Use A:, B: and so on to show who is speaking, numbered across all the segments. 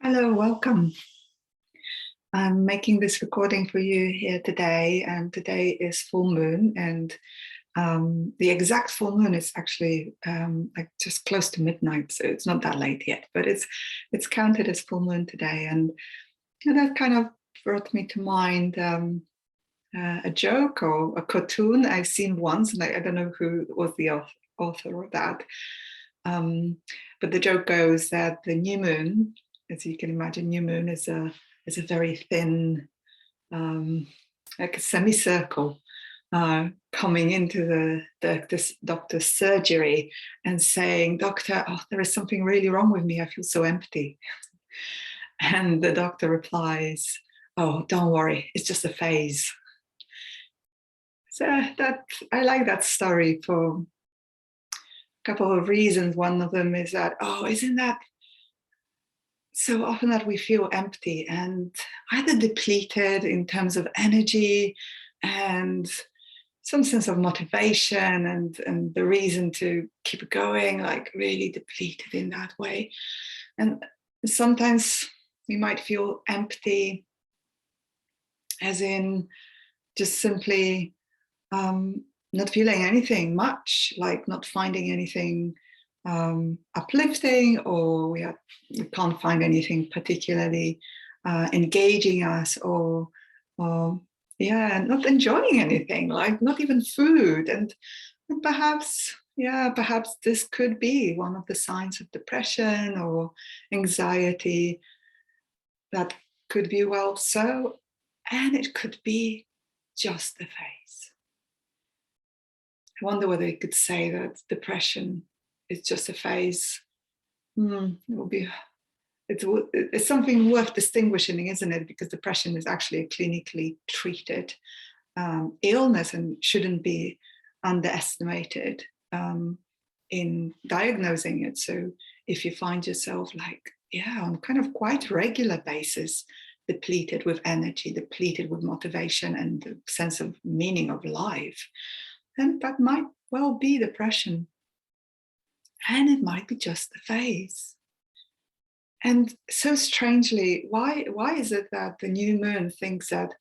A: Hello, welcome. I'm making this recording for you here today, and today is full moon, and the exact full moon is actually like just close to midnight, so it's not that late yet, but it's counted as full moon today, and that kind of brought me to mind a joke or a cartoon I've seen once, and I don't know who was the author of that, but the joke goes that the new moon, as you can imagine, new moon is a very thin, like a semicircle, coming into the doctor's surgery and saying, "Doctor, oh, there is something really wrong with me. I feel so empty." And the doctor replies, "Oh, don't worry, it's just a phase." So that I like that story for a couple of reasons. One of them is that, oh, isn't that so often that we feel empty and either depleted in terms of energy and some sense of motivation and the reason to keep going, like really depleted in that way. And sometimes we might feel empty as in just simply not feeling anything much, like not finding anything uplifting, or we can't find anything particularly engaging us, or not enjoying anything, like not even food. And perhaps this could be one of the signs of depression or anxiety. That could be well so, and it could be just a phase. I wonder whether you could say that depression is just a phase. It's something worth distinguishing, isn't it? Because depression is actually a clinically treated illness and shouldn't be underestimated in diagnosing it. So if you find yourself on kind of quite regular basis, depleted with energy, depleted with motivation and the sense of meaning of life, then that might well be depression. And it might be just a phase. And so strangely, why is it that the new moon thinks that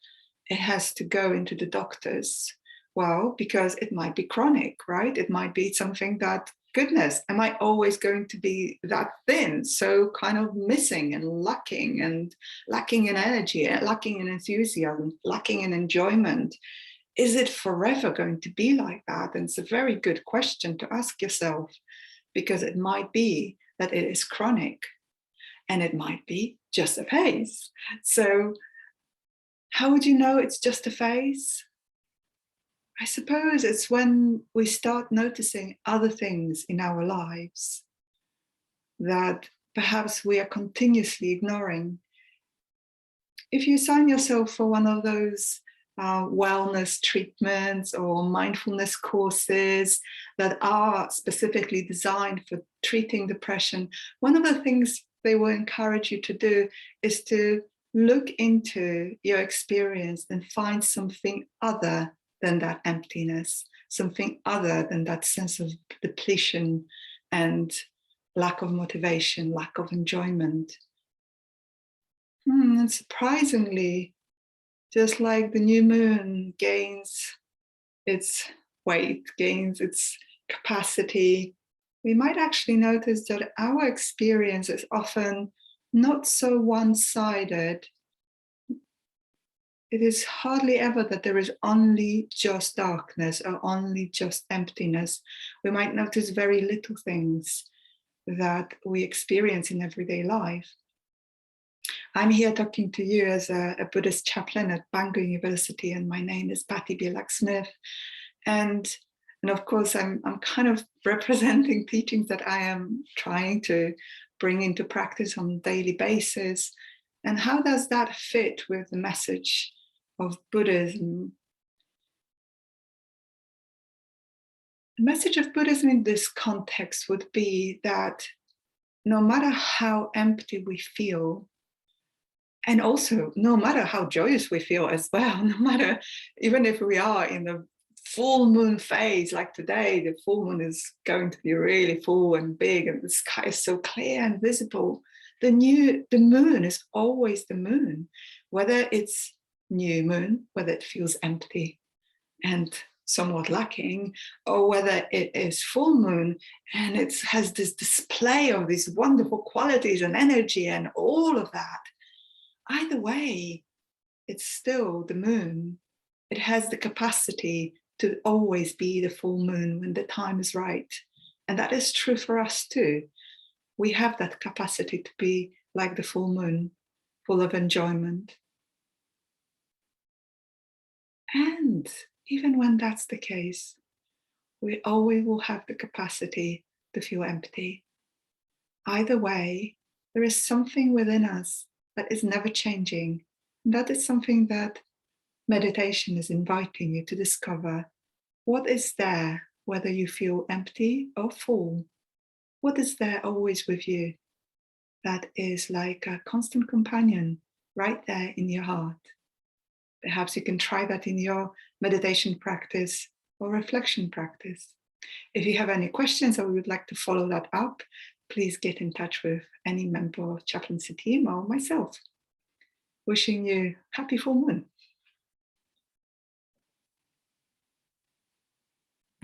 A: it has to go into the doctors? Well, because it might be chronic, right? It might be something that, goodness, am I always going to be that thin? So kind of missing and lacking in energy, lacking in enthusiasm, lacking in enjoyment. Is it forever going to be like that? And it's a very good question to ask yourself, because it might be that it is chronic and it might be just a phase. So how would you know it's just a phase? I suppose it's when we start noticing other things in our lives that perhaps we are continuously ignoring. If you sign yourself for one of those wellness treatments or mindfulness courses that are specifically designed for treating depression, one of the things they will encourage you to do is to look into your experience and find something other than that emptiness, something other than that sense of depletion and lack of motivation, lack of enjoyment. And surprisingly, just like the new moon gains its weight, gains its capacity, we might actually notice that our experience is often not so one-sided. It is hardly ever that there is only just darkness or only just emptiness. We might notice very little things that we experience in everyday life. I'm here talking to you as a Buddhist chaplain at Bangor University, and my name is Bielak-Smith. And of course, I'm kind of representing teachings that I am trying to bring into practice on a daily basis. And how does that fit with the message of Buddhism? The message of Buddhism in this context would be that no matter how empty we feel, and also no matter how joyous we feel as well, no matter, even if we are in the full moon phase, like today, the full moon is going to be really full and big, and the sky is so clear and visible. The moon is always the moon, whether it's new moon, whether it feels empty and somewhat lacking, or whether it is full moon and it has this display of these wonderful qualities and energy and all of that. Either way, it's still the moon. It has the capacity to always be the full moon when the time is right. And that is true for us too. We have that capacity to be like the full moon, full of enjoyment. And even when that's the case, we always will have the capacity to feel empty. Either way, there is something within us that is never changing. And that is something that meditation is inviting you to discover. What is there, whether you feel empty or full? What is there always with you that is like a constant companion right there in your heart? Perhaps you can try that in your meditation practice or reflection practice. If you have any questions or would like to follow that up, please get in touch with any member of Chaplaincy team or myself. Wishing you happy full moon.